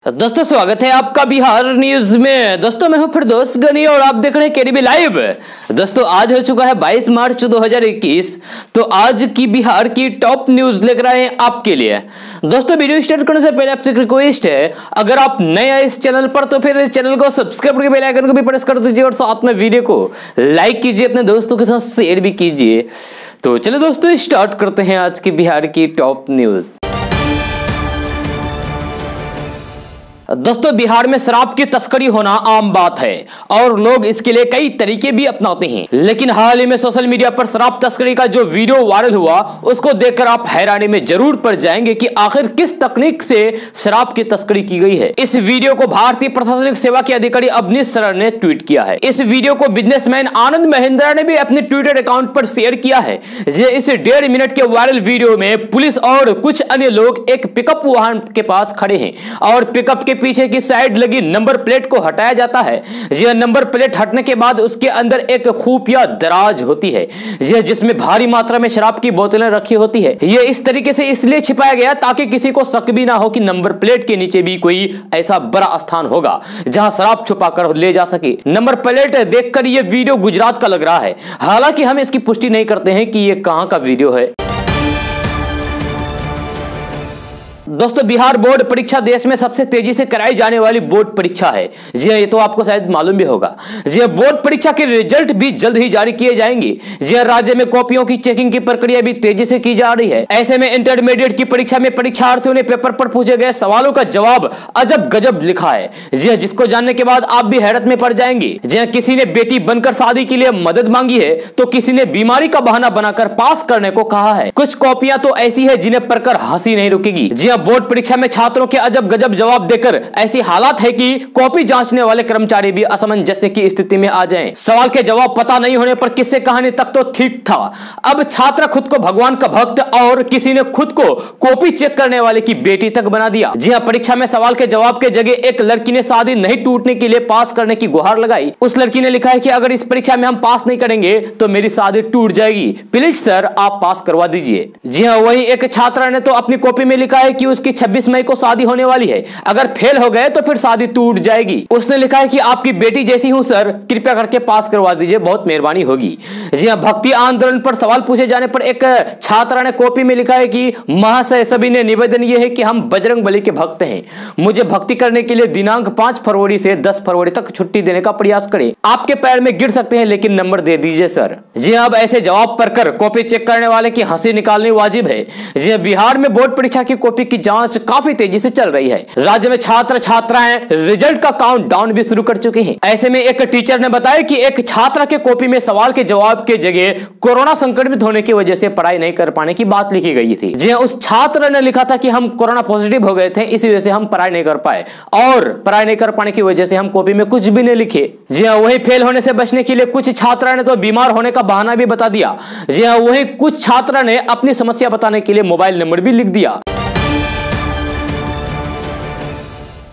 दोस्तों स्वागत है आपका बिहार न्यूज में। दोस्तों मैं हूं फिरदौस गनी और आप देख रहे हैं केडीबी लाइव। दोस्तों आज हो चुका है 22 मार्च 2021। तो आज की बिहार की टॉप न्यूज लेकर आए हैं आपके लिए। दोस्तों वीडियो स्टार्ट करने से पहले आपसे रिक्वेस्ट है, अगर आप नए आए इस चैनल पर तो फिर इस चैनल को सब्सक्राइब करके बेल आइकन को भी प्रेस कर दीजिए और साथ में वीडियो को लाइक कीजिए, अपने दोस्तों के साथ शेयर भी कीजिए। तो चलो दोस्तों स्टार्ट करते हैं आज की बिहार की टॉप न्यूज। दोस्तों बिहार में शराब की तस्करी होना आम बात है और लोग इसके लिए कई तरीके भी अपनाते हैं, लेकिन हाल ही में सोशल मीडिया पर शराब तस्करी का जो वीडियो वायरल हुआ उसको देखकर आप हैरानी में जरूर पड़ जाएंगे कि आखिर किस तकनीक से शराब की तस्करी की गई है। इस वीडियो को भारतीय प्रशासनिक सेवा के अधिकारी अवनीश सरन ने ट्वीट किया है। इस वीडियो को बिजनेसमैन आनंद महिंद्रा ने भी अपने ट्विटर अकाउंट पर शेयर किया है। इस 1.5 मिनट के वायरल वीडियो में पुलिस और कुछ अन्य लोग एक पिकअप वाहन के पास खड़े हैं और पिकअप के पीछे की साइड लगी नंबर प्लेट को हटाया जाता है। यह नंबर प्लेट हटने के बाद उसके अंदर एक खुफिया दराज होती है जिसमें भारी मात्रा में शराब की बोतलें रखी होती है। यह इस तरीके से इसलिए छिपाया गया ताकि किसी को शक भी ना हो कि नंबर प्लेट के नीचे भी कोई ऐसा बड़ा स्थान होगा जहां शराब छुपा कर ले जा सके। नंबर प्लेट देखकर यह वीडियो गुजरात का लग रहा है, हालांकि हम इसकी पुष्टि नहीं करते हैं कि यह कहां का वीडियो है। दोस्तों बिहार बोर्ड परीक्षा देश में सबसे तेजी से कराई जाने वाली बोर्ड परीक्षा है। जी हाँ, ये तो आपको शायद मालूम भी होगा। जी हाँ, बोर्ड परीक्षा के रिजल्ट भी जल्द ही जारी किए जाएंगे। जी हाँ, राज्य में कॉपियों की चेकिंग की प्रक्रिया भी तेजी से की जा रही है। ऐसे में इंटरमीडिएट की परीक्षा में परीक्षार्थियों ने पेपर पर पूछे गए सवालों का जवाब अजब गजब लिखा है। जी हाँ, जिसको जानने के बाद आप भी हैरत में पड़ जाएंगे। जी हाँ, किसी ने बेटी बनकर शादी के लिए मदद मांगी है तो किसी ने बीमारी का बहाना बनाकर पास करने को कहा है। कुछ कॉपियां तो ऐसी है जिन्हें पढ़कर हंसी नहीं रुकेगी। जी हाँ, बोर्ड परीक्षा में छात्रों के अजब गजब जवाब देकर ऐसी हालात है कि कॉपी जांचने वाले कर्मचारी भी असमंजस की स्थिति में आ जाएं। सवाल के जवाब पता नहीं होने पर किस्से कहानी तक तो ठीक था, अब छात्र खुद को भगवान का भक्त और किसी ने खुद को कॉपी चेक करने वाले की बेटी तक बना दिया। जी हां, परीक्षा में सवाल के जवाब के जगह एक लड़की ने शादी नहीं टूटने के लिए पास करने की गुहार लगाई। उस लड़की ने लिखा है कि अगर इस परीक्षा में हम पास नहीं करेंगे तो मेरी शादी टूट जाएगी, प्लीज सर आप पास करवा दीजिए। जी हां, वही एक छात्रा ने तो अपनी कॉपी में लिखा है कि उसकी 26 मई को शादी होने वाली है, अगर फेल हो गए तो फिर शादी टूट जाएगी। उसने लिखा है कि आपकी बेटी जैसी हूं सर, कृपया करके पास करवा दीजिए, बहुत मेहरबानी होगी। जी हां, भक्ति आंदोलन पर सवाल पूछे जाने पर एक छात्रा ने कॉपी में लिखा है कि महाशय सभी ने निवेदन यह है कि हम बजरंग बली के भक्त हैं, मुझे भक्ति करने के लिए दिनांक 5 फरवरी से 10 फरवरी तक छुट्टी देने का प्रयास करें, आपके पैर में गिर सकते हैं लेकिन नंबर दे दीजिए सर। जी हां, अब ऐसे जवाब पढ़कर कॉपी चेक करने वाले की हंसी निकालनी वाजिब है। जी हां, बिहार में बोर्ड परीक्षा की कॉपी की जांच काफी तेजी से चल रही है। राज्य में छात्र छात्राएं रिजल्ट का काउंटडाउन भी शुरू कर चुके हैं। ऐसे में एक टीचर ने बताया कि एक छात्रा के कॉपी में सवाल के जवाब के जगह कोरोना संक्रमित होने की वजह से पढ़ाई नहीं कर पाने की बात लिखी गई थी। जी उस छात्र ने लिखा था कि हम कोरोना पॉजिटिव हो गए थे, इसी वजह से हम पढ़ाई नहीं कर पाए, और पढ़ाई नहीं कर पाने की वजह से हम कॉपी में कुछ भी नहीं लिखे। जी हाँ, वही फेल होने से बचने के लिए कुछ छात्रा ने तो बीमार होने का बहाना भी बता दिया। जी हाँ, वही कुछ छात्रा ने अपनी समस्या बताने के लिए मोबाइल नंबर भी लिख दिया।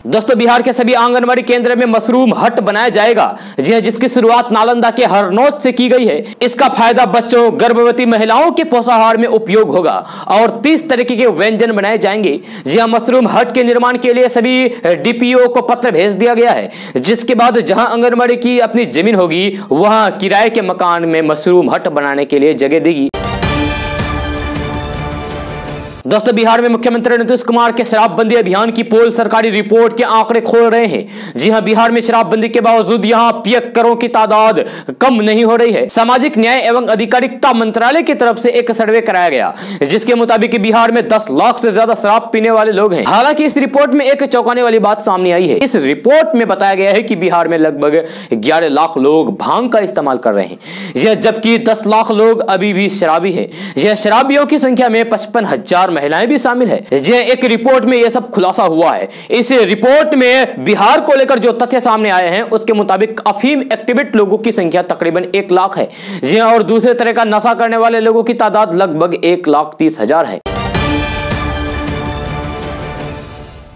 दोस्तों बिहार के सभी आंगनबाड़ी केंद्र में मशरूम हट बनाया जाएगा। जी हां, जिसकी शुरुआत नालंदा के हरनौत से की गई है। इसका फायदा बच्चों, गर्भवती महिलाओं के पोषाहार में उपयोग होगा और 30 तरीके के व्यंजन बनाए जाएंगे। जी हां, मशरूम हट के निर्माण के लिए सभी डीपीओ को पत्र भेज दिया गया है, जिसके बाद जहां आंगनबाड़ी की अपनी जमीन होगी वहां किराए के मकान में मशरूम हट बनाने के लिए जगह देगी। दोस्तों बिहार में मुख्यमंत्री नीतीश कुमार के शराबबंदी अभियान की पोल सरकारी रिपोर्ट के आंकड़े खोल रहे हैं। जी हां, बिहार में शराबबंदी के बावजूद यहां पियक्करों की तादाद कम नहीं हो रही है। सामाजिक न्याय एवं अधिकारिता मंत्रालय की तरफ से एक सर्वे कराया गया, जिसके मुताबिक बिहार में 10 लाख से ज्यादा शराब पीने वाले लोग हैं। हालांकि इस रिपोर्ट में एक चौंकाने वाली बात सामने आई है। इस रिपोर्ट में बताया गया है कि बिहार में लगभग 11 लाख लोग भांग का इस्तेमाल कर रहे हैं, यह जबकि 10 लाख लोग अभी भी शराबी है। यह शराबियों की संख्या में 55,000 महिलाएं भी शामिल है। जी एक रिपोर्ट में यह सब खुलासा हुआ है। इस रिपोर्ट में बिहार को लेकर जो तथ्य सामने आए हैं उसके मुताबिक अफीम एक्टिवेट लोगों की संख्या तकरीबन 1 लाख है। जी और दूसरे तरह का नशा करने वाले लोगों की तादाद लगभग 1,30,000 है।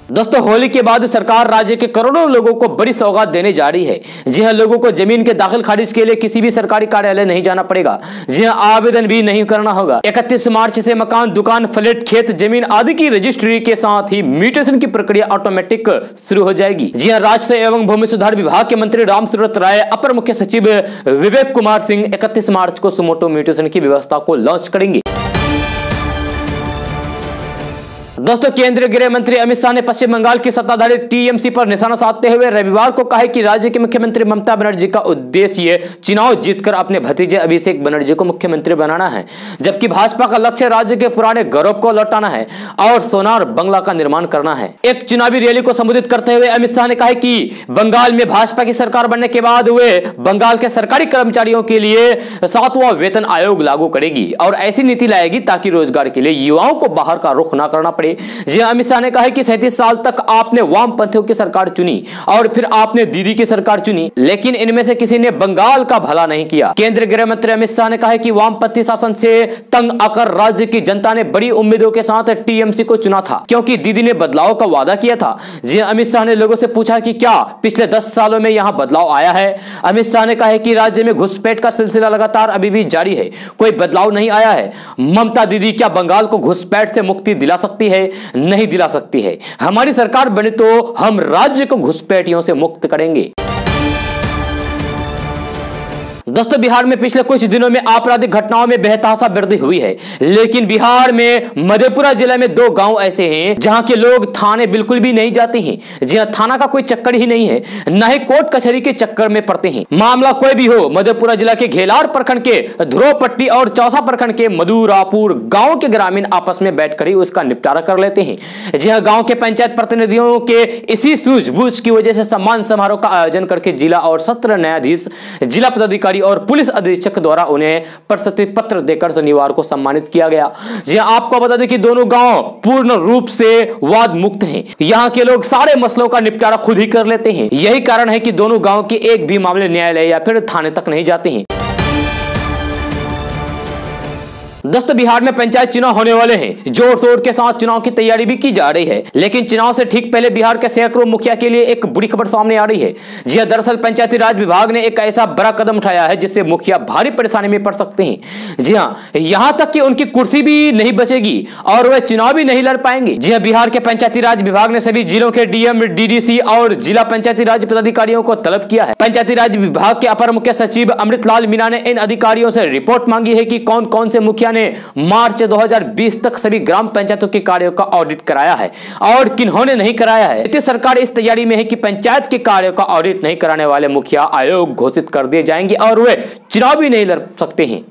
दोस्तों होली के बाद सरकार राज्य के करोड़ों लोगों को बड़ी सौगात देने जा रही है। जी हां, लोगों को जमीन के दाखिल खारिज के लिए किसी भी सरकारी कार्यालय नहीं जाना पड़ेगा। जी हां, आवेदन भी नहीं करना होगा। 31 मार्च से मकान, दुकान, फ्लैट, खेत, जमीन आदि की रजिस्ट्री के साथ ही म्यूटेशन की प्रक्रिया ऑटोमेटिक शुरू हो जाएगी। जी हां, राजस्व एवं भूमि सुधार विभाग के मंत्री रामसूरत राय, अपर मुख्य सचिव विवेक कुमार सिंह 31 मार्च को सुमोटो म्यूटेशन की व्यवस्था को लॉन्च करेंगे। दोस्तों केंद्रीय गृह मंत्री अमित शाह ने पश्चिम बंगाल की सत्ताधारी टीएमसी पर निशाना साधते हुए रविवार को कहा कि राज्य की मुख्यमंत्री ममता बनर्जी का उद्देश्य चुनाव जीतकर अपने भतीजे अभिषेक बनर्जी को मुख्यमंत्री बनाना है, जबकि भाजपा का लक्ष्य राज्य के पुराने गौरव को लौटाना है और सोनार बंगला का निर्माण करना है। एक चुनावी रैली को संबोधित करते हुए अमित शाह ने कहा कि बंगाल में भाजपा की सरकार बनने के बाद वे बंगाल के सरकारी कर्मचारियों के लिए 7वां वेतन आयोग लागू करेगी और ऐसी नीति लाएगी ताकि रोजगार के लिए युवाओं को बाहर का रुख न करना पड़े। जी अमित शाह ने कहा कि 37 साल तक आपने वामपंथियों की सरकार चुनी और फिर आपने दीदी की सरकार चुनी, लेकिन इनमें से किसी ने बंगाल का भला नहीं किया। केंद्रीय गृह मंत्री अमित शाह ने कहा कि वामपंथी शासन से तंग आकर राज्य की जनता ने बड़ी उम्मीदों के साथ टीएमसी को चुना था, क्योंकि दीदी ने बदलाव का वादा किया था। जी अमित शाह ने लोगों से पूछा कि क्या पिछले 10 सालों में यहां बदलाव आया है। अमित शाह ने कहा कि राज्य में घुसपैठ का सिलसिला लगातार अभी भी जारी है, कोई बदलाव नहीं आया है। ममता दीदी क्या बंगाल को घुसपैठ से मुक्ति दिला सकती है? नहीं दिला सकती है। हमारी सरकार बने तो हम राज्य को घुसपैठियों से मुक्त करेंगे। दोस्तों बिहार में पिछले कुछ दिनों में आपराधिक घटनाओं में बेतहाशा वृद्धि हुई है, लेकिन बिहार में मधेपुरा जिले में 2 गांव ऐसे हैं जहां के लोग थाने बिल्कुल भी नहीं जाते हैं। जी हां, थाना का कोई चक्कर ही नहीं है, न ही कोर्ट कचहरी के चक्कर में पड़ते हैं। मामला कोई भी हो, मधेपुरा जिला के घेलार प्रखंड के ध्रुवपट्टी और चौसा प्रखंड के मधुरापुर गांव के ग्रामीण आपस में बैठकर ही उसका निपटारा कर लेते हैं। जी हां, गांव के पंचायत प्रतिनिधियों के इसी सूझबूझ की वजह से सम्मान समारोह का आयोजन करके जिला और सत्र न्यायाधीश, जिला पदाधिकारी और पुलिस अधीक्षक द्वारा उन्हें प्रशस्ति पत्र देकर शनिवार को सम्मानित किया गया। जी आपको बता दें कि दोनों गांव पूर्ण रूप से वाद मुक्त हैं। यहां के लोग सारे मसलों का निपटारा खुद ही कर लेते हैं। यही कारण है कि दोनों गांव के एक भी मामले न्यायालय या फिर थाने तक नहीं जाते हैं। दोस्तों बिहार में पंचायत चुनाव होने वाले हैं। जोर शोर के साथ चुनाव की तैयारी भी की जा रही है, लेकिन चुनाव से ठीक पहले बिहार के सैकड़ों मुखिया के लिए एक बुरी खबर सामने आ रही है। जी हां, दरअसल पंचायती राज विभाग ने एक ऐसा बड़ा कदम उठाया है जिससे मुखिया भारी परेशानी में पड़ सकते हैं। जी हां, यहां तक कि उनकी कुर्सी भी नहीं बचेगी और वह चुनाव भी नहीं लड़ पाएंगे। जी हां, बिहार के पंचायती राज विभाग ने सभी जिलों के डीएम, डीडीसी और जिला पंचायती राज पदाधिकारियों को तलब किया है। पंचायती राज विभाग के अपर मुख्य सचिव अमृतलाल मीणा ने इन अधिकारियों से रिपोर्ट मांगी है कि कौन कौन से मुखिया ने मार्च 2020 तक सभी ग्राम पंचायतों के कार्यों का ऑडिट कराया है और किन्होंने नहीं कराया है। नीतीश सरकार इस तैयारी में है कि पंचायत के कार्यों का ऑडिट नहीं कराने वाले मुखिया आयोग घोषित कर दिए जाएंगे और वे चुनाव भी नहीं लड़ सकते हैं।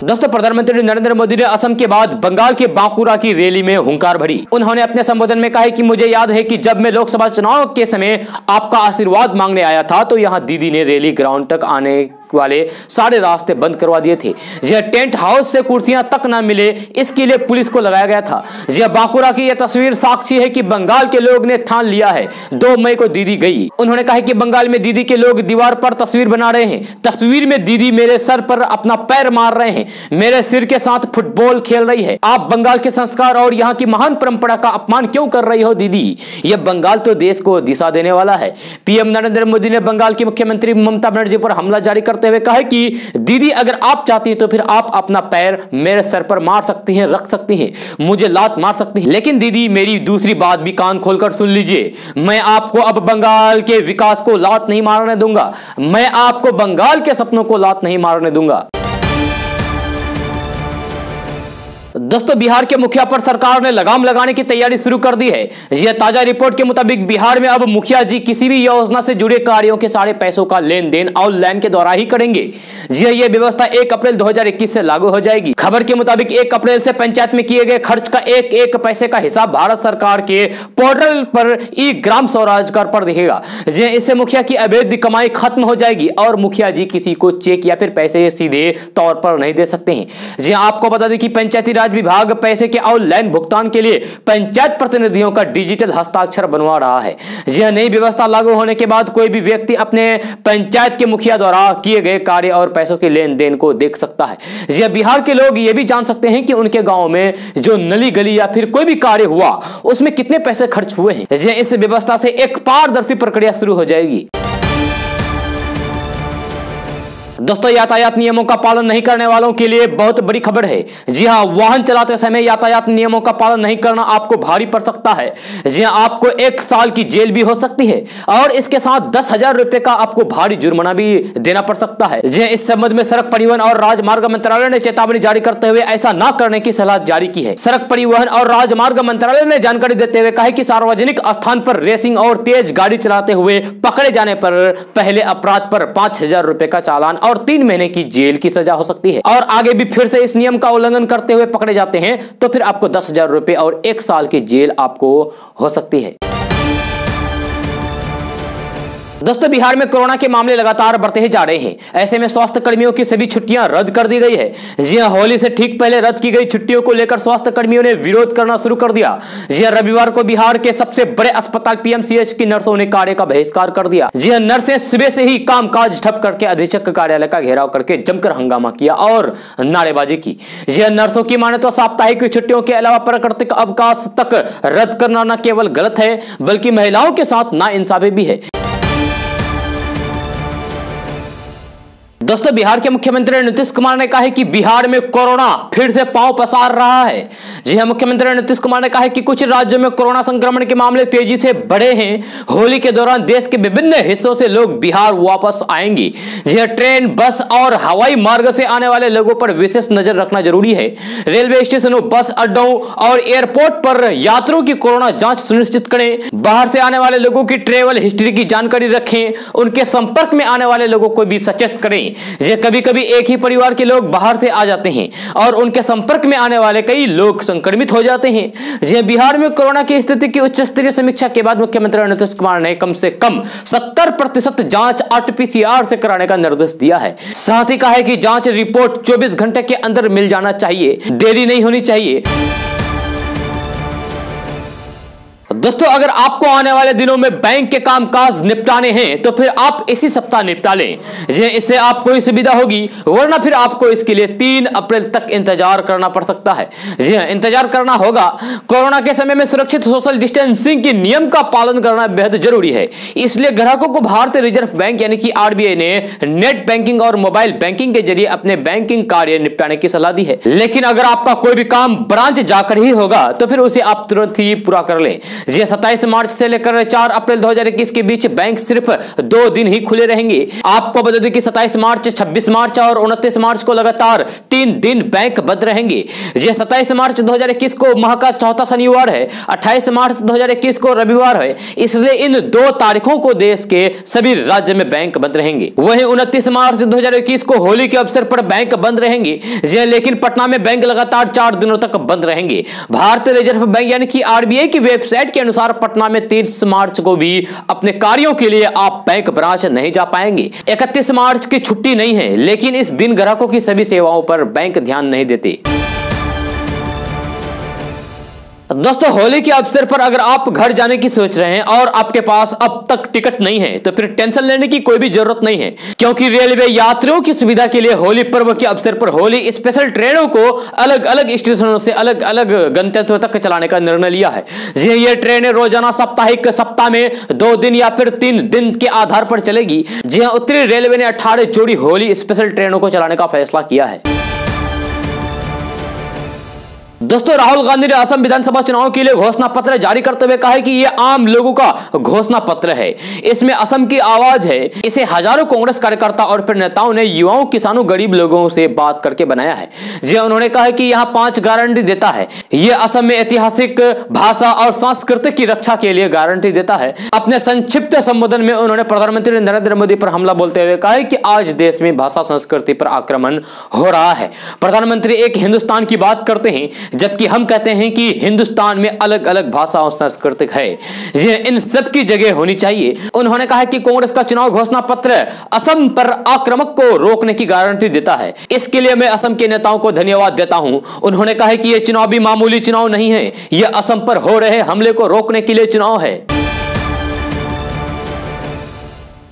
दोस्तों प्रधानमंत्री नरेंद्र मोदी ने असम के बाद बंगाल के बांकुरा की रैली में हुंकार भरी। उन्होंने अपने संबोधन में कहा कि मुझे याद है कि जब मैं लोकसभा चुनाव के समय आपका आशीर्वाद मांगने आया था तो यहां दीदी ने रैली ग्राउंड तक आने वाले सारे रास्ते बंद करवा दिए थे। जी टेंट हाउस से कुर्सियां तक ना मिले, इसके लिए पुलिस को लगाया गया था। जी बांकुरा की यह तस्वीर साक्षी है कि बंगाल के लोग ने ठान लिया है। 2 मई को दीदी गई। उन्होंने कहा कि बंगाल में दीदी के लोग दीवार पर तस्वीर बना रहे हैं। तस्वीर में दीदी मेरे सर पर अपना पैर मार रहे हैं, मेरे सिर के साथ फुटबॉल खेल रही है। आप बंगाल के संस्कार और यहाँ की महान परंपरा का अपमान क्यों कर रही हो दीदी? यह बंगाल तो देश को दिशा देने वाला है। पीएम नरेंद्र मोदी ने बंगाल की मुख्यमंत्री ममता बनर्जी पर हमला जारी करते हुए कहा कि दीदी अगर आप चाहती हैं तो फिर आप अपना पैर मेरे सर पर मार सकती हैं, रख सकती हैं, मुझे लात मार सकती हैं, लेकिन दीदी मेरी दूसरी बात भी कान खोलकर सुन लीजिए। मैं आपको अब बंगाल के विकास को लात नहीं मारने दूंगा। मैं आपको बंगाल के सपनों को लात नहीं मारने दूंगा। दोस्तों बिहार के मुखिया पर सरकार ने लगाम लगाने की तैयारी शुरू कर दी है। यह ताजा रिपोर्ट के मुताबिक बिहार में अब मुखिया जी किसी भी योजना से जुड़े कार्यों के सारे पैसों का लेन देन ऑनलाइन के द्वारा ही करेंगे। जी यह व्यवस्था 1 अप्रैल 2021 से लागू हो जाएगी। खबर के मुताबिक 1 अप्रैल से पंचायत में किए गए खर्च का एक पैसे का हिसाब भारत सरकार के पोर्टल पर ई ग्राम स्वराज कर पर दिखेगा। जी इससे मुखिया की अवैध कमाई खत्म हो जाएगी और मुखिया जी किसी को चेक या फिर पैसे सीधे तौर पर नहीं दे सकते हैं। जी आपको बता दें कि पंचायती राज विभाग पैसे के ऑनलाइन भुगतान के लिए पंचायत प्रतिनिधियों का डिजिटल हस्ताक्षर बनवा रहा है। यह नई व्यवस्था लागू होने के बाद कोई भी व्यक्ति अपने पंचायत के मुखिया द्वारा किए गए कार्य और पैसों के लेन देन को देख सकता है। यह बिहार के लोग यह भी जान सकते हैं कि उनके गांव में जो नली गली या फिर कोई भी कार्य हुआ उसमें कितने पैसे खर्च हुए हैं। इस व्यवस्था से एक पारदर्शी प्रक्रिया शुरू हो जाएगी। दोस्तों, यातायात नियमों का पालन नहीं करने वालों के लिए बहुत बड़ी खबर है। जी हां, वाहन चलाते समय यातायात नियमों का पालन नहीं करना आपको भारी पड़ सकता है। जी हां, आपको 1 साल की जेल भी हो सकती है और इसके साथ 10,000 रुपए का आपको भारी जुर्माना भी देना पड़ सकता है। जी हां, इस संबंध में सड़क परिवहन और राजमार्ग मंत्रालय ने चेतावनी जारी करते हुए ऐसा न करने की सलाह जारी की है। सड़क परिवहन और राजमार्ग मंत्रालय ने जानकारी देते हुए कहा है कि सार्वजनिक स्थान पर रेसिंग और तेज गाड़ी चलाते हुए पकड़े जाने पर पहले अपराध पर 5,000 रुपए का चालान और 3 महीने की जेल की सजा हो सकती है और आगे भी फिर से इस नियम का उल्लंघन करते हुए पकड़े जाते हैं तो फिर आपको 10,000 रुपए और 1 साल की जेल आपको हो सकती है। दोस्तों, बिहार में कोरोना के मामले लगातार बढ़ते ही जा रहे हैं। ऐसे में स्वास्थ्य कर्मियों की सभी छुट्टियां रद्द कर दी गई है। जी हां, होली से ठीक पहले रद्द की गई छुट्टियों को लेकर स्वास्थ्य कर्मियों ने विरोध करना शुरू कर दिया। जी हां, रविवार को बिहार के सबसे बड़े अस्पताल पीएमसीएच की नर्सों ने कार्य का बहिष्कार कर दिया। जी हां, नर्सें सुबह से ही कामकाज ठप करके अधीक्षक कार्यालय का घेराव करके जमकर हंगामा किया और नारेबाजी की। जी हां, नर्सों की माने तो साप्ताहिक छुट्टियों के अलावा प्राकृतिक अवकाश तक रद्द करना न केवल गलत है बल्कि महिलाओं के साथ नाइंसाफी भी है। दोस्तों, बिहार के मुख्यमंत्री नीतीश कुमार ने कहा है कि बिहार में कोरोना फिर से पांव पसार रहा है। जी हां, मुख्यमंत्री नीतीश कुमार ने कहा है कि कुछ राज्यों में कोरोना संक्रमण के मामले तेजी से बढ़े हैं। होली के दौरान देश के विभिन्न हिस्सों से लोग बिहार वापस आएंगे। जी हां, ट्रेन, बस और हवाई मार्ग से आने वाले लोगों पर विशेष नजर रखना जरूरी है। रेलवे स्टेशनों, बस अड्डों और एयरपोर्ट पर यात्रियों की कोरोना जांच सुनिश्चित करें। बाहर से आने वाले लोगों की ट्रेवल हिस्ट्री की जानकारी रखें। उनके संपर्क में आने वाले लोगों को भी सचेत करें। ये कभी कभी एक ही परिवार के लोग बाहर से आ जाते हैं और उनके संपर्क में आने वाले कई लोग संक्रमित हो जाते हैं। जी बिहार में कोरोना की स्थिति की उच्च स्तरीय समीक्षा के बाद मुख्यमंत्री नीतीश कुमार ने कम से कम 70% जांच RT-PCR से कराने का निर्देश दिया है। साथ ही कहा है कि जांच रिपोर्ट 24 घंटे के अंदर मिल जाना चाहिए, देरी नहीं होनी चाहिए। दोस्तों, अगर आपको आने वाले दिनों में बैंक के कामकाज निपटाने हैं तो फिर आप इसी सप्ताह निपटा लें। इससे आपको ही सुविधा होगी, वरना फिर आपको इसके लिए 3 अप्रैल तक इंतजार करना पड़ सकता है। जी हां, इंतजार करना होगा। कोरोना के समय में सुरक्षित सोशल डिस्टेंसिंग के नियम का पालन करना बेहद जरूरी है। इसलिए ग्राहकों को भारतीय रिजर्व बैंक यानी कि RBI ने नेट बैंकिंग और मोबाइल बैंकिंग के जरिए अपने बैंकिंग कार्य निपटाने की सलाह दी है। लेकिन अगर आपका कोई भी काम ब्रांच जाकर ही होगा तो फिर उसे आप तुरंत ही पूरा कर लें। जी 27 मार्च से लेकर 4 अप्रैल 2021 के बीच बैंक सिर्फ 2 दिन ही खुले रहेंगे। आपको बता दें कि 27 मार्च, 26 मार्च और 29 मार्च को लगातार 3 दिन बैंक बंद रहेंगे। जी 27 मार्च 2021 को माह का चौथा शनिवार है, 28 मार्च 2021 को रविवार है, इसलिए इन 2 तारीखों को देश के सभी राज्य में बैंक बंद रहेंगे। वहीं 29 मार्च 2021 को होली के अवसर पर बैंक बंद रहेंगे। जी लेकिन पटना में बैंक लगातार 4 दिनों तक बंद रहेंगे। भारतीय रिजर्व बैंक यानी कि RBI की वेबसाइट के अनुसार पटना में 30 मार्च को भी अपने कार्यों के लिए आप बैंक ब्रांच नहीं जा पाएंगे। 31 मार्च की छुट्टी नहीं है, लेकिन इस दिन ग्राहकों की सभी सेवाओं पर बैंक ध्यान नहीं देते। दोस्तों, होली के अवसर पर अगर आप घर जाने की सोच रहे हैं और आपके पास अब तक टिकट नहीं है तो फिर टेंशन लेने की कोई भी जरूरत नहीं है, क्योंकि रेलवे यात्रियों की सुविधा के लिए होली पर्व के अवसर पर होली स्पेशल ट्रेनों को अलग अलग स्टेशनों से अलग अलग गंतव्य तक चलाने का निर्णय लिया है। जी ये ट्रेनें रोजाना साप्ताहिक, सप्ताह में 2 दिन या फिर 3 दिन के आधार पर चलेगी। जी हाँ, उत्तरी रेलवे ने 18 जोड़ी होली स्पेशल ट्रेनों को चलाने का फैसला किया है। दोस्तों, राहुल गांधी ने असम विधानसभा चुनाव के लिए घोषणा पत्र जारी करते हुए कहा है कि यह आम लोगों का घोषणा पत्र है, इसमें असम की आवाज है। इसे हजारों कांग्रेस कार्यकर्ता और फिर नेताओं ने युवाओं, किसानों, गरीब लोगों से बात करके बनाया है। जी उन्होंने कहा है कि यह 5 गारंटी देता है। यह असम में ऐतिहासिक, भाषा और संस्कृति की रक्षा के लिए गारंटी देता है। अपने संक्षिप्त संबोधन में उन्होंने प्रधानमंत्री नरेंद्र मोदी पर हमला बोलते हुए कहा है कि आज देश में भाषा संस्कृति पर आक्रमण हो रहा है। प्रधानमंत्री एक हिंदुस्तान की बात करते हैं जबकि हम कहते हैं कि हिंदुस्तान में अलग अलग भाषा और संस्कृति है, ये इन सब की जगह होनी चाहिए। उन्होंने कहा कि कांग्रेस का चुनाव घोषणा पत्र असम पर आक्रामक को रोकने की गारंटी देता है, इसके लिए मैं असम के नेताओं को धन्यवाद देता हूं। उन्होंने कहा कि यह चुनाव भी मामूली चुनाव नहीं है, यह असम पर हो रहे हमले को रोकने के लिए चुनाव है।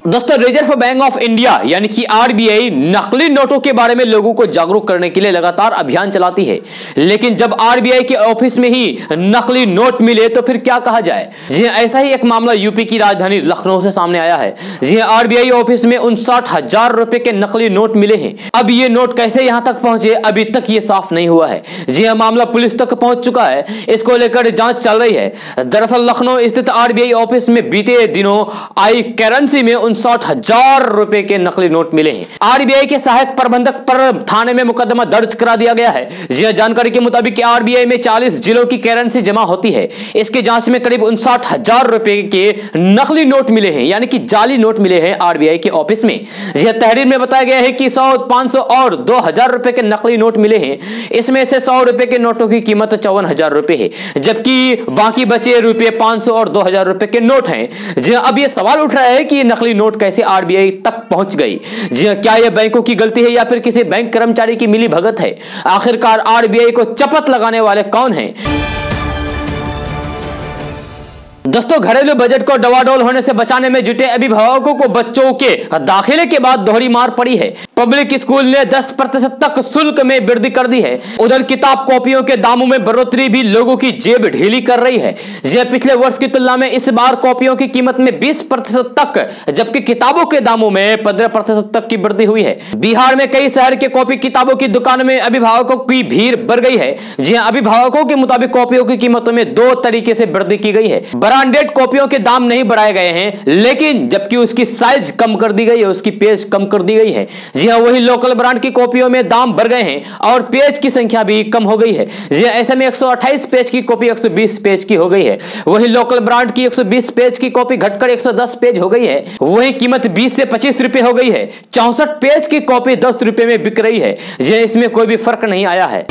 दोस्तों, रिजर्व बैंक ऑफ इंडिया यानी कि आरबीआई नकली नोटों के बारे में लोगों को जागरूक करने के लिए लगातार अभियान चलाती है, लेकिन जब आरबीआई के ऑफिस में ही नकली नोट मिले तो फिर क्या कहा जाए। जी ऐसा ही एक मामला यूपी की राजधानी लखनऊ से सामने आया है। जी आरबीआई ऑफिस में 59,000 रुपए के नकली नोट मिले हैं। अब ये नोट कैसे यहां तक पहुंचे, अभी तक ये साफ नहीं हुआ है। जी हाँ, मामला पुलिस तक पहुंच चुका है, इसको लेकर जांच चल रही है। दरअसल लखनऊ स्थित आरबीआई ऑफिस में बीते दिनों आई करेंसी में 59,000 रुपए के नकली नोट मिले हैं। आरबीआई के सहायक प्रबंधक पर थाने में मुकदमा दर्ज करा दिया गया है। जी जानकारी के मुताबिक आरबीआई में 40 जिलों की करेंसी जमा होती है। इसकी जांच में करीब 59,000 रुपए के नकली नोट मिले हैं, यानी कि जाली नोट मिले हैं आरबीआई के ऑफिस में। यह तहरीर में बताया गया है कि 100, 500 और 2,000 रुपए के नकली नोट मिले हैं। इसमें से 100 रुपए के नोटों की कीमत 54,000 रुपए है, जबकि बाकी बचे रुपए 500 और 2,000 रुपए के नोट हैं। जी अब यह सवाल उठ रहा है कि नकली नोट कैसे आरबीआई तक पहुंच गई। जी क्या यह बैंकों की गलती है या फिर किसी बैंक कर्मचारी की मिली भगत है? आखिरकार आरबीआई को चपत लगाने वाले कौन हैं? दोस्तों, घरेलू बजट को डवाडोल होने से बचाने में जुटे अभिभावकों को बच्चों के दाखिले के बाद दोहरी मार पड़ी है। पब्लिक स्कूल ने 10% तक शुल्क में वृद्धि कर दी है। उधर किताब कॉपियों के दामों में बढ़ोतरी भी लोगों की जेब ढीली कर रही है। यह पिछले वर्ष की तुलना में इस बार कॉपियों की कीमत में 20% तक, जबकि किताबों के दामों में 15% तक की वृद्धि हुई है। बिहार में कई शहर के कॉपी किताबों की दुकानों में अभिभावकों की भीड़ बढ़ गई है। जी हाँ, अभिभावकों के मुताबिक कॉपियों की कीमतों में 2 तरीके से वृद्धि की गई है। ब्रांडेड कॉपियों के दाम नहीं बढ़ाए गए हैं, लेकिन जबकि उसकी साइज कम कर दी गई है, उसकी पेज कम कर दी गई है। जी हाँ, वही लोकल ब्रांड की कॉपियों में दाम बढ़ गए हैं और पेज की संख्या भी कम हो गई है। जी हाँ, ऐसे में 128 पेज की कॉपी 120 पेज की हो गई है। वही लोकल ब्रांड की 120 पेज की कॉपी घटकर 110 पेज हो गई है। वही कीमत 20 से 25 रुपए हो गई है। 64 पेज की कॉपी 10 रुपए में बिक रही है। जी इसमें कोई भी फर्क नहीं आया है।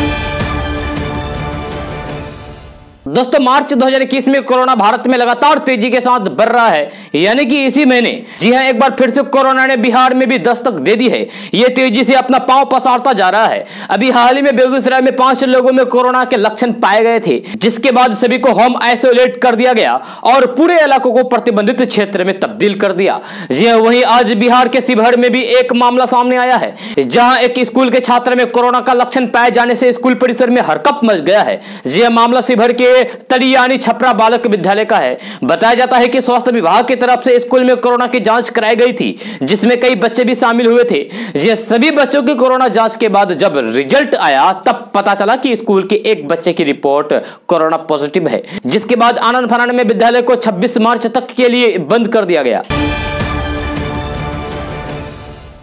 दोस्तों, मार्च 2021 में कोरोना भारत में लगातार तेजी के साथ बढ़ रहा है, यानी कि इसी महीने जी हां एक बार फिर से कोरोना ने बिहार में भी दस्तक दे दी है। यह तेजी से अपना पांव पसारता जा रहा है। अभी हाल ही में बेगूसराय में 5 लोगों में कोरोना के लक्षण पाए गए थे, जिसके बाद सभी को होम आइसोलेट कर दिया गया और पूरे इलाकों को प्रतिबंधित क्षेत्र में तब्दील कर दिया। जी हां, वहीं आज बिहार के शिवहर में भी एक मामला सामने आया है, जहां एक स्कूल के छात्र में कोरोना का लक्षण पाए जाने से स्कूल परिसर में हड़कंप मच गया है। जी हां, मामला शिवहर के तड़ियानी छपरा बालक विद्यालय का है। बताया जाता है कि स्वास्थ्य विभाग की तरफ से स्कूल में कोरोना की जांच कराई गई थी, जिसमें कई बच्चे भी शामिल हुए थे। ये सभी बच्चों की कोरोना जांच के बाद जब रिजल्ट आया तब पता चला कि स्कूल के एक बच्चे की रिपोर्ट कोरोना पॉजिटिव है, जिसके बाद आनंद फानन में विद्यालय को 26 मार्च तक के लिए बंद कर दिया गया।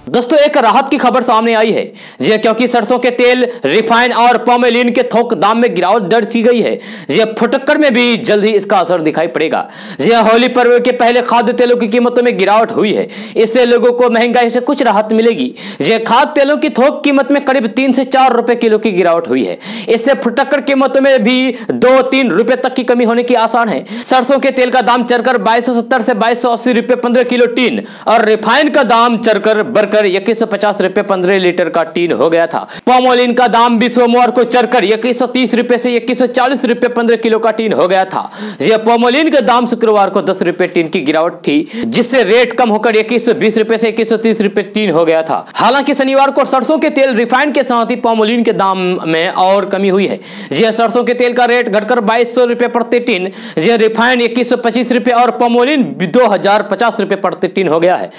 दोस्तों, एक राहत की खबर सामने आई है। जी क्योंकि सरसों के तेल, रिफाइन और पॉमेलिन के थोक दाम में गिरावट दर्ज की गई है। जी फुटक्कर में भी जल्द ही इसका असर दिखाई पड़ेगा। जी होली पर्व के पहले खाद्य तेलों की कीमतों में गिरावट हुई है। इससे लोगों को महंगाई से कुछ राहत मिलेगी। जी खाद्य तेलों की थोक कीमत में करीब 3 से 4 रुपए किलो की गिरावट हुई है। इससे फुटक्कर कीमतों में भी 2-3 रुपए तक की कमी होने की आसार है। सरसों के तेल का दाम चढ़कर 2270 से 2280 रुपए 15 किलो टीन और रिफाइन का दाम चढ़कर बढ़कर 2150 रुपए 15 लीटर का टीन हो गया था। पॉमोलिन का दाम भी सोमवार को चढ़कर 2130 रुपए से 2140 रुपए 15 किलो का टीन हो गया था। यह पॉमोलिन का दाम शुक्रवार को 10 रुपए टीन की गिरावट थी, जिससे रेट कम होकर 2120 रुपए से 2130 रुपए टीन हो गया था। हालांकि शनिवार को सरसों के तेल, रिफाइन के साथ ही पॉमोलिन के दाम में और कमी हुई है। यह सरसों के तेल का रेट घटकर 2200 रुपए प्रति टीन, यह रिफाइन 2125 रुपए और पॉमोलिन 2050 रुपए प्रति टीन हो गया है।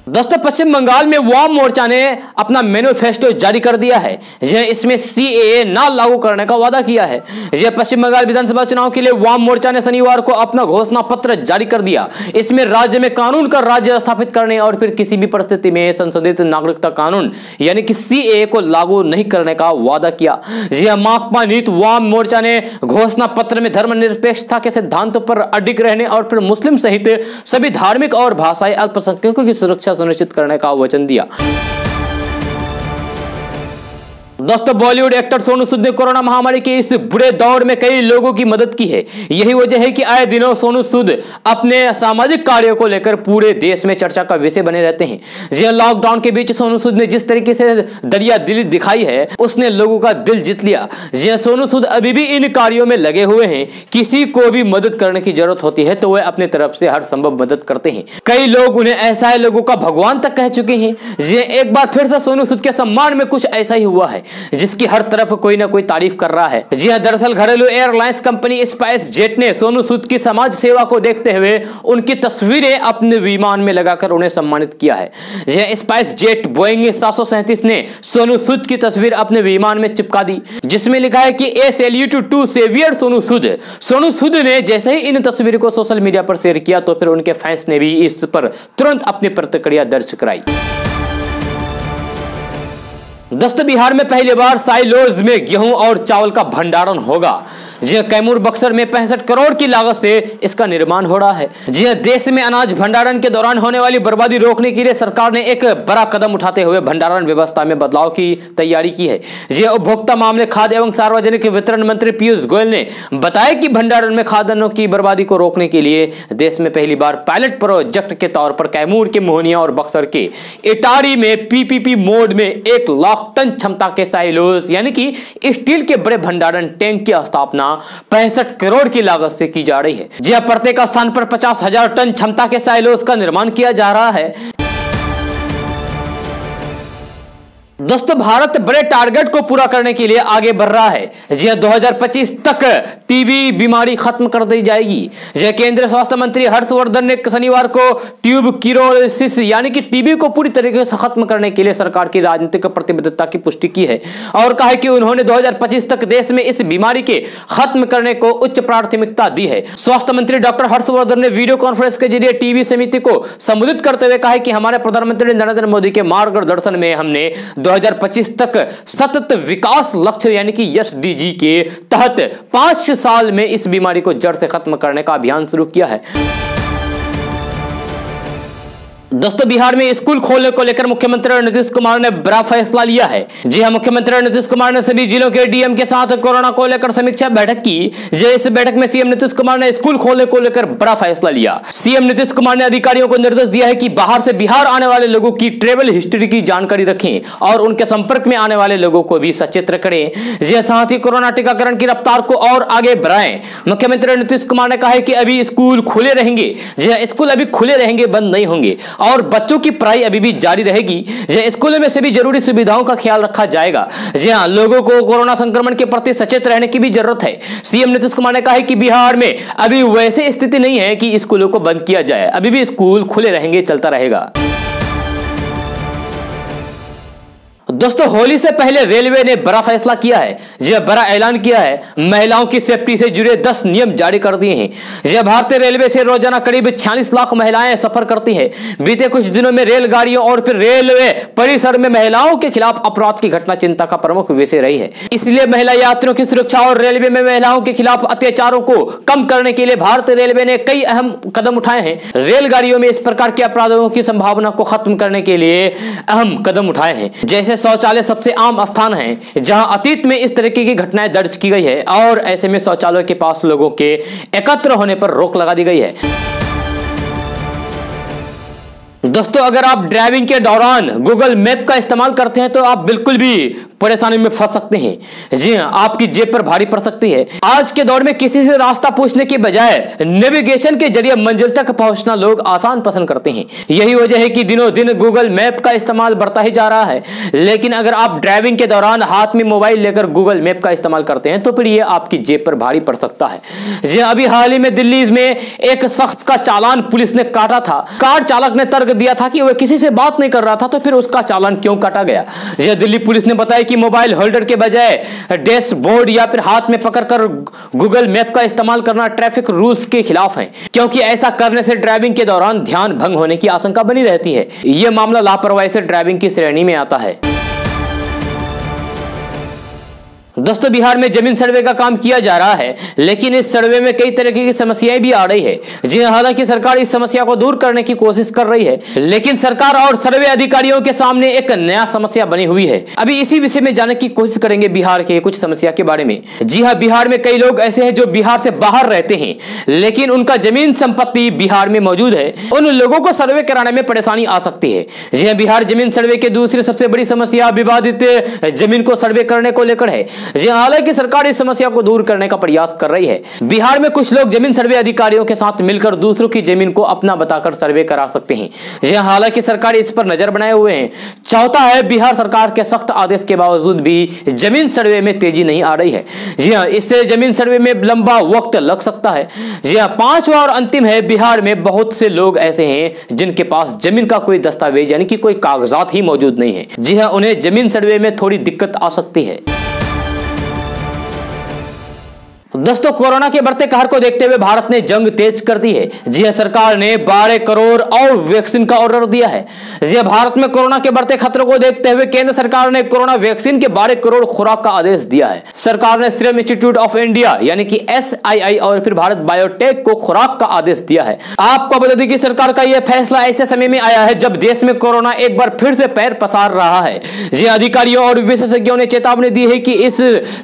दोस्तों, पश्चिम बंगाल में वाम मोर्चा ने अपना मैनिफेस्टो जारी कर दिया है। यह इसमें सीएए ना लागू करने का वादा किया है। यह पश्चिम बंगाल विधानसभा चुनाव के लिए वाम मोर्चा ने शनिवार को अपना घोषणा पत्र जारी कर दिया। इसमें राज्य में कानून का राज्य स्थापित करने और फिर किसी भी परिस्थिति में संशोधित नागरिकता कानून यानी कि सीएए को लागू नहीं करने का वादा किया। यह माकपा नीति वाम मोर्चा ने घोषणा पत्र में धर्मनिरपेक्षता के सिद्धांतों पर अडिग रहने और फिर मुस्लिम सहित सभी धार्मिक और भाषाई अल्पसंख्यकों की सुरक्षा सुनिश्चित करने का वचन दिया। दोस्तों बॉलीवुड एक्टर सोनू सूद ने कोरोना महामारी के इस बुरे दौर में कई लोगों की मदद की है। यही वजह है कि आए दिनों सोनू सूद अपने सामाजिक कार्यों को लेकर पूरे देश में चर्चा का विषय बने रहते हैं। जी हां, लॉकडाउन के बीच सोनू सूद ने जिस तरीके से दरिया दिली दिखाई है उसने लोगों का दिल जीत लिया। जी हां, सोनू सूद अभी भी इन कार्यों में लगे हुए हैं। किसी को भी मदद करने की जरूरत होती है तो वह अपने तरफ से हर संभव मदद करते हैं। कई लोग उन्हें ऐसा लोगों का भगवान तक कह चुके हैं। जी हां, एक बार फिर से सोनू सूद के सम्मान में कुछ ऐसा ही हुआ है जिसकी हर तरफ कोई ना कोई तारीफ कर रहा है। जी हां, दरअसल घरेलू एयरलाइंस कंपनी स्पाइस जेट ने सोनू सूद की समाज सेवा को देखते हुए उनकी तस्वीरें अपने विमान में लगाकर उन्हें सम्मानित किया है। जी हां, स्पाइस जेट बोइंग 737 ने सोनू सूद की तस्वीर अपने विमान में चिपका दी जिसमें लिखा है कि ए salute to saviour Sonu Sood. Sonu Sood ने जैसे ही इन तस्वीरों को सोशल मीडिया पर शेयर किया तो फिर उनके फैंस ने भी इस पर तुरंत अपनी प्रतिक्रिया दर्ज कराई। दोस्तों बिहार में पहली बार साइलोज में गेहूं और चावल का भंडारण होगा। जी हां, कैमूर बक्सर में 65 करोड़ की लागत से इसका निर्माण हो रहा है। जी हां, देश में अनाज भंडारण के दौरान होने वाली बर्बादी रोकने के लिए सरकार ने एक बड़ा कदम उठाते हुए भंडारण व्यवस्था में बदलाव की तैयारी की है। जी हां, उपभोक्ता मामले, खाद्य एवं सार्वजनिक वितरण मंत्री पीयूष गोयल ने बताया कि भंडारण में खाद्यान्नों की बर्बादी को रोकने के लिए देश में पहली बार पायलट प्रोजेक्ट के तौर पर कैमूर के मोहनिया और बक्सर के इटारी में पीपीपी मोड में 1 लाख टन क्षमता के साइलोज यानी कि स्टील के बड़े भंडारण टैंक की स्थापना 65 करोड़ की लागत से की जा रही है। जी हां, प्रत्येक स्थान पर 50,000 टन क्षमता के साइलोज का निर्माण किया जा रहा है। दोस्तों भारत बड़े टारगेट को पूरा करने के लिए आगे बढ़ रहा है। जी हां, 2025 तक टीबी बीमारी खत्म कर दी जाएगी। जी हां, केंद्रीय स्वास्थ्य मंत्री हर्षवर्धन ने शनिवार को ट्यूबरक्लोसिस यानी कि टीबी को पूरी तरीके से खत्म करने के लिए सरकार की राजनीतिक प्रतिबद्धता की पुष्टि की है और कहा है कि उन्होंने 2025 तक देश में इस बीमारी के खत्म करने को उच्च प्राथमिकता दी है। स्वास्थ्य मंत्री डॉक्टर हर्षवर्धन ने वीडियो कॉन्फ्रेंस के जरिए टीबी समिति को संबोधित करते हुए कहा कि हमारे प्रधानमंत्री नरेंद्र मोदी के मार्गदर्शन में हमने 2025 तक सतत विकास लक्ष्य यानी कि एसडीजी के तहत 5 साल में इस बीमारी को जड़ से खत्म करने का अभियान शुरू किया है। दोस्तों बिहार में स्कूल खोलने को लेकर मुख्यमंत्री नीतीश कुमार ने बड़ा फैसला लिया है। जी हां, मुख्यमंत्री नीतीश कुमार ने सभी जिलों के डीएम के साथ कोरोना को लेकर समीक्षा बैठक की। इस बैठक में सीएम नीतीश कुमार ने स्कूल खोलने को लेकर बड़ा फैसला लिया। सीएम नीतीश कुमार ने अधिकारियों को निर्देश दिया है कि बाहर से बिहार आने वाले लोगों की ट्रेवल हिस्ट्री की जानकारी रखें और उनके संपर्क में आने वाले लोगों को भी सचेत करें। जी हां, साथ ही कोरोना टीकाकरण की रफ्तार को और आगे बढ़ाएं। मुख्यमंत्री नीतीश कुमार ने कहा है कि अभी स्कूल खुले रहेंगे। जी हां, स्कूल अभी खुले रहेंगे, बंद नहीं होंगे और बच्चों की पढ़ाई अभी भी जारी रहेगी। जी स्कूलों में सभी जरूरी सुविधाओं का ख्याल रखा जाएगा। जी हां, लोगों को कोरोना संक्रमण के प्रति सचेत रहने की भी जरूरत है। सीएम नीतीश कुमार ने कहा है कि बिहार में अभी वैसे स्थिति नहीं है कि स्कूलों को बंद किया जाए, अभी भी स्कूल खुले रहेंगे, चलता रहेगा। दोस्तों होली से पहले रेलवे ने बड़ा फैसला किया है। जी बड़ा ऐलान किया है। महिलाओं की सेफ्टी से जुड़े 10 नियम जारी कर दिए हैं। जी भारतीय रेलवे से रोजाना करीब 46 लाख महिलाएं सफर करती हैं। बीते कुछ दिनों में रेलगाड़ियों और फिर रेलवे परिसर में महिलाओं के खिलाफ अपराध की घटना चिंता का प्रमुख विषय रही है। इसलिए महिला यात्रियों की सुरक्षा और रेलवे में महिलाओं के खिलाफ अत्याचारों को कम करने के लिए भारतीय रेलवे ने कई अहम कदम उठाए हैं। रेलगाड़ियों में इस प्रकार के अपराधों की संभावना को खत्म करने के लिए अहम कदम उठाए हैं। जैसे शौचालय सबसे आम स्थान है जहां अतीत में इस तरीके की घटनाएं दर्ज की गई है और ऐसे में शौचालय के पास लोगों के एकत्र होने पर रोक लगा दी गई है। दोस्तों अगर आप ड्राइविंग के दौरान गूगल मैप का इस्तेमाल करते हैं तो आप बिल्कुल भी परेशानी में फंस सकते हैं। जी हां, आपकी जेब पर भारी पड़ सकती है। आज के दौर में किसी से रास्ता पूछने के बजाय नेविगेशन के जरिए मंजिल तक पहुंचना लोग आसान पसंद करते हैं। यही वजह है कि दिनों दिन गूगल मैप का इस्तेमाल बढ़ता ही जा रहा है। लेकिन अगर आप ड्राइविंग के दौरान हाथ में मोबाइल लेकर गूगल मैप का इस्तेमाल करते हैं तो फिर यह आपकी जेब पर भारी पड़ सकता है। जी हां, अभी हाल ही में दिल्ली में एक शख्स का चालान पुलिस ने काटा था। कार चालक ने तर्क दिया था कि वह किसी से बात नहीं कर रहा था, तो फिर उसका चालान क्यों काटा गया। जी हां, दिल्ली पुलिस ने बताया कि मोबाइल होल्डर के बजाय डैशबोर्ड या फिर हाथ में पकड़कर गूगल मैप का इस्तेमाल करना ट्रैफिक रूल्स के खिलाफ है, क्योंकि ऐसा करने से ड्राइविंग के दौरान ध्यान भंग होने की आशंका बनी रहती है। यह मामला लापरवाही से ड्राइविंग की श्रेणी में आता है। दोस्तों बिहार में जमीन सर्वे का काम किया जा रहा है, लेकिन इस सर्वे में कई तरह की समस्याएं भी आ रही है। जी हालांकि सरकार इस समस्या को दूर करने की कोशिश कर रही है, लेकिन सरकार और सर्वे अधिकारियों के सामने एक नया समस्या बनी हुई है। अभी इसी विषय में जानने की कोशिश करेंगे बिहार के कुछ समस्या के बारे में। जी हाँ, बिहार में कई लोग ऐसे हैं जो बिहार से बाहर रहते हैं, लेकिन उनका जमीन संपत्ति बिहार में मौजूद है। उन लोगों को सर्वे कराने में परेशानी आ सकती है। जी हाँ, बिहार जमीन सर्वे की दूसरी सबसे बड़ी समस्या विवादित जमीन को सर्वे करने को लेकर है। जी हालांकि सरकार इस समस्या को दूर करने का प्रयास कर रही है। बिहार में कुछ लोग जमीन सर्वे अधिकारियों के साथ मिलकर दूसरों की जमीन को अपना बताकर सर्वे करा सकते हैं। जी हालांकि सरकार इस पर नजर बनाए हुए है। चौथा है, बिहार सरकार के सख्त आदेश के बावजूद भी जमीन सर्वे में तेजी नहीं आ रही है। जी हाँ, इससे जमीन सर्वे में लंबा वक्त लग सकता है। जी हाँ, पांचवा और अंतिम है, बिहार में बहुत से लोग ऐसे हैं जिनके पास जमीन का कोई दस्तावेज यानी कि कोई कागजात ही मौजूद नहीं है। जी हाँ, उन्हें जमीन सर्वे में थोड़ी दिक्कत आ सकती है। दोस्तों कोरोना के बढ़ते कहर को देखते हुए भारत ने जंग तेज कर दी है। जी हां, सरकार ने 12 करोड़ और वैक्सीन का ऑर्डर दिया है। जी हां, भारत में कोरोना के बढ़ते खतरों को देखते हुए केंद्र सरकार ने कोरोना वैक्सीन के 12 करोड़ खुराक का आदेश दिया है। सरकार ने सीरम इंस्टीट्यूट ऑफ इंडिया यानी कि SII और फिर भारत बायोटेक को खुराक का आदेश दिया है। आपको बता दें कि सरकार का यह फैसला ऐसे समय में आया है जब देश में कोरोना एक बार फिर से पैर पसार रहा है। जी हां, अधिकारियों और विशेषज्ञों ने चेतावनी दी है कि इस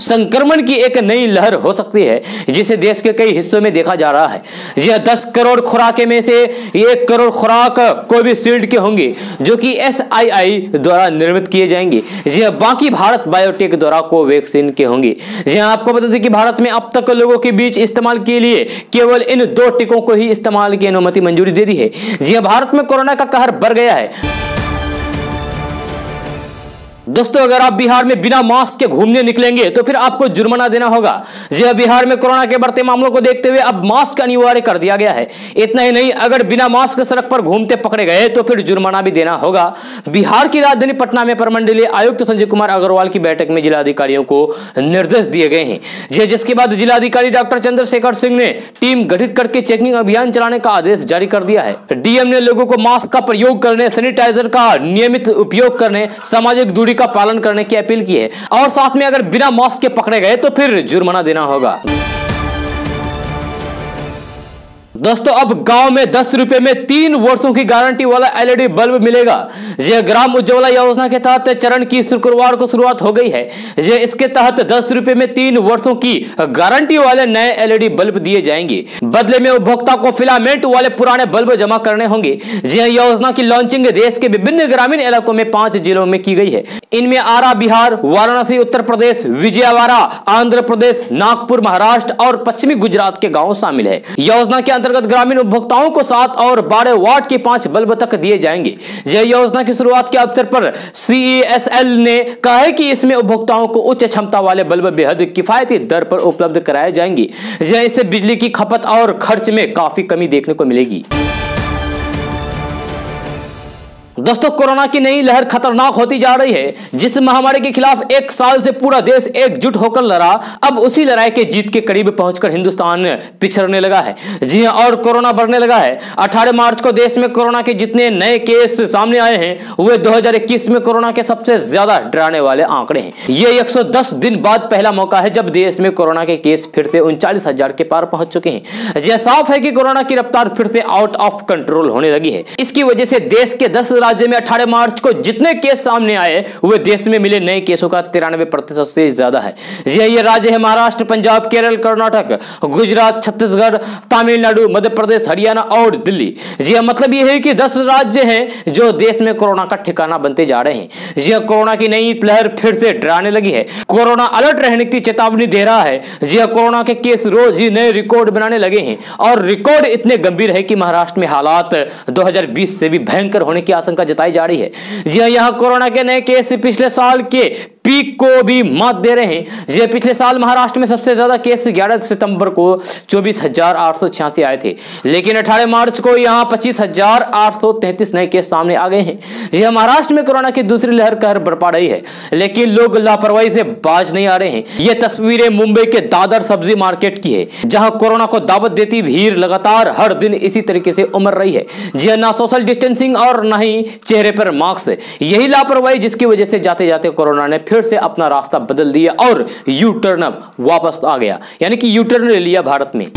संक्रमण की एक नई लहर हो सकती है, जिसे देश के कई हिस्सों में देखा जा रहा है। जी 10 करोड़ खुराक में से 1 करोड़ खुराक कोविशील्ड के होंगे, जो कि SII द्वारा निर्मित किए जाएंगे। जी बाकी भारत बायोटेक द्वारा कोवैक्सीन के होंगे। जी आपको बता दें कि भारत में अब तक लोगों के बीच इस्तेमाल के लिए केवल इन 2 टीकों को ही इस्तेमाल की अनुमति मंजूरी दे दी है। जी भारत में कोरोना का कहर बढ़ गया है। दोस्तों अगर आप बिहार में बिना मास्क के घूमने निकलेंगे तो फिर आपको जुर्माना देना होगा। जी हां, बिहार में कोरोना के बढ़ते मामलों को देखते हुए अब मास्क अनिवार्य कर दिया गया है। इतना ही नहीं, अगर बिना मास्क सड़क पर घूमते पकड़े गए तो फिर जुर्माना भी देना होगा। बिहार की राजधानी पटना में प्रमंडलीय आयुक्त संजय कुमार अग्रवाल की बैठक में जिलाधिकारियों को निर्देश दिए गए हैं। जी जिसके बाद जिलाधिकारी डॉक्टर चंद्रशेखर सिंह ने टीम गठित करके चेकिंग अभियान चलाने का आदेश जारी कर दिया है। डीएम ने लोगों को मास्क का प्रयोग करने, सैनिटाइजर का नियमित उपयोग करने, सामाजिक दूरी का पालन करने की अपील की है और साथ में अगर बिना मास्क के पकड़े गए तो फिर जुर्माना देना होगा। दोस्तों अब गांव में 10 रुपए में 3 वर्षों की गारंटी वाला LED बल्ब मिलेगा। ये ग्राम उज्ज्वला योजना के तहत चरण की शुक्रवार को शुरुआत हो गई है। ये इसके तहत 10 रुपए में 3 वर्षों की गारंटी वाले नए LED बल्ब दिए जाएंगे। बदले में उपभोक्ता को फिलामेंट वाले पुराने बल्ब जमा करने होंगे। यह योजना की लॉन्चिंग देश के विभिन्न ग्रामीण इलाकों में 5 जिलों में की गई है। इनमें आरा बिहार, वाराणसी उत्तर प्रदेश, विजयवाड़ा आंध्र प्रदेश, नागपुर महाराष्ट्र और पश्चिमी गुजरात के गाँव शामिल है। योजना के अंतर्गत ग्रामीण उपभोक्ताओं को 7 और 12 वाट के 5 बल्ब तक दिए जाएंगे। यह योजना की शुरुआत के अवसर पर CESL ने कहा है कि इसमें उपभोक्ताओं को उच्च क्षमता वाले बल्ब बेहद किफायती दर पर उपलब्ध कराए जाएंगे। इससे बिजली की खपत और खर्च में काफी कमी देखने को मिलेगी। दोस्तों कोरोना की नई लहर खतरनाक होती जा रही है। जिस महामारी के खिलाफ 1 साल से पूरा देश एकजुट होकर लड़ा, अब उसी लड़ाई के जीत के करीब पहुंचकर हिंदुस्तान पिछड़ने लगा है। जी हां, और कोरोना बढ़ने लगा है। 18 मार्च को देश में कोरोना के जितने नए केस सामने आए हैं वे 2021 में कोरोना के सबसे ज्यादा डराने वाले आंकड़े हैं। ये 110 दिन बाद पहला मौका है जब देश में कोरोना के केस फिर से 39,000 के पार पहुंच चुके हैं। यह साफ है कि कोरोना की रफ्तार फिर से आउट ऑफ कंट्रोल होने लगी है। इसकी वजह से देश के 10 राज्य में 18 मार्च को जितने केस सामने आए वे देश में मिले नए केसों का 93% से ज्यादा है। ये राज्य है महाराष्ट्र, पंजाब, केरल, कर्नाटक, गुजरात, छत्तीसगढ़, तमिलनाडु, मध्य प्रदेश, हरियाणा और दिल्ली। जी मतलब यह है कि 10 राज्य हैं जो देश में कोरोना का ठिकाना बनते जा रहे हैं। जी कोरोना की नई लहर फिर से डराने लगी है। कोरोना अलर्ट रहने की चेतावनी दे रहा है। जी कोरोना के केस रोज ही नए रिकॉर्ड बनाने लगे हैं और रिकॉर्ड इतने गंभीर है कि महाराष्ट्र में हालात 2020 से भी भयंकर होने की आशंका जताई जा रही है। जी यहाँ कोरोना के नए केस पिछले साल के पीक को भी मात दे रहे हैं। जी पिछले साल महाराष्ट्र में सबसे ज्यादा केस 11 सितंबर को 24,886 आए थे, लेकिन 18 मार्च को यहाँ 25,833 नए केस सामने आ गए हैं। जी महाराष्ट्र में कोरोना की दूसरी लहर कहर बरपा रही है, लेकिन लोग लापरवाही से बाज नहीं आ रहे हैं। ये तस्वीरें मुंबई के दादर सब्जी मार्केट की है, जहां कोरोना को दावत देती भीड़ लगातार हर दिन इसी तरीके से उमड़ रही है। जी ना सोशल डिस्टेंसिंग और ना ही चेहरे पर मास्क। यही लापरवाही जिसकी वजह से जाते जाते कोरोना ने फिर फिर से अपना रास्ता बदल दिया और यू टर्न अप वापस आ गया, यानी कि यू टर्न ले लिया भारत में।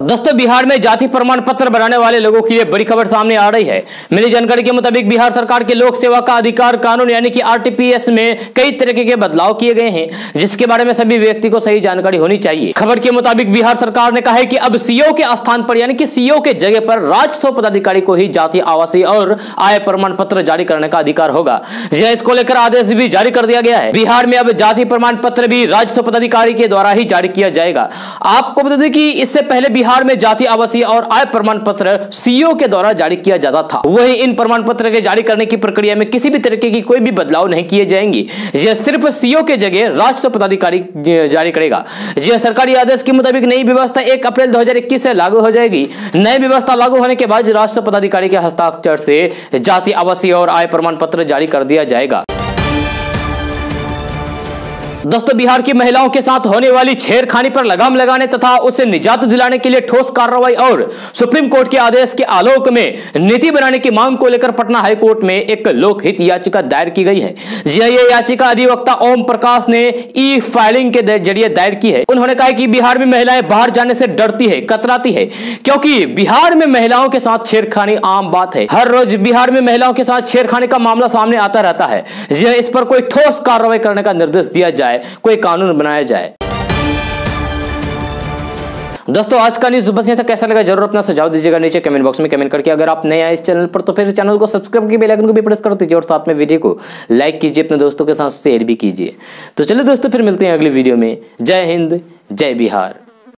दोस्तों, बिहार में जाति प्रमाण पत्र बनाने वाले लोगों के लिए बड़ी खबर सामने आ रही है। मिली जानकारी के मुताबिक बिहार सरकार के लोक सेवा का अधिकार कानून यानी कि आरटीपीएस में कई तरीके के बदलाव किए गए हैं, जिसके बारे में सभी व्यक्ति को सही जानकारी होनी चाहिए। खबर के मुताबिक बिहार सरकार ने कहा है कि अब सीओ के स्थान पर यानी कि सीओ के जगह पर राजस्व पदाधिकारी को ही जाति, आवासीय और आय प्रमाण पत्र जारी करने का अधिकार होगा। इसको लेकर आदेश भी जारी कर दिया गया है। बिहार में अब जाति प्रमाण पत्र भी राजस्व पदाधिकारी के द्वारा ही जारी किया जाएगा। आपको बता दें कि इससे पहले बिहार में जाति, आवासीय और आय प्रमाण पत्र सीओ के द्वारा जारी किया जाता था। वही इन प्रमाण पत्र के जारी करने की प्रक्रिया में किसी भी तरीके की कोई भी बदलाव नहीं किए जाएंगे। यह सिर्फ सीओ के जगह राजस्व पदाधिकारी जारी करेगा। यह सरकारी आदेश के मुताबिक नई व्यवस्था 1 अप्रैल 2021 से लागू हो जाएगी। नई व्यवस्था लागू होने के बाद राजस्व पदाधिकारी के हस्ताक्षर से जाति, आवासीय और आय प्रमाण पत्र जारी कर दिया जाएगा। दोस्तों, बिहार की महिलाओं के साथ होने वाली छेड़खानी पर लगाम लगाने तथा उसे निजात दिलाने के लिए ठोस कार्रवाई और सुप्रीम कोर्ट के आदेश के आलोक में नीति बनाने की मांग को लेकर पटना हाई कोर्ट में एक लोकहित याचिका दायर की गई है। यह याचिका अधिवक्ता ओम प्रकाश ने ई फाइलिंग के जरिए दायर की है। उन्होंने कहा कि बिहार में महिलाएं बाहर जाने से डरती है, कतराती है, क्योंकि बिहार में महिलाओं के साथ छेड़खानी आम बात है। हर रोज बिहार में महिलाओं के साथ छेड़खानी का मामला सामने आता रहता है। इस पर कोई ठोस कार्रवाई करने का निर्देश दिया जाए, कोई कानून बनाया जाए। दोस्तों, आज का न्यूज़ बस यहाँ तक। कैसा लगा जरूर अपना सुझाव दीजिएगा नीचे कमेंट बॉक्स में कमेंट करके। अगर आप नए आए इस चैनल पर तो फिर चैनल को सब्सक्राइब करके बेल आइकन को भी प्रेस कर दीजिए और साथ में वीडियो को लाइक कीजिए, अपने दोस्तों के साथ शेयर भी कीजिए। तो चलिए दोस्तों, फिर मिलते हैं अगली वीडियो में। जय हिंद, जय बिहार।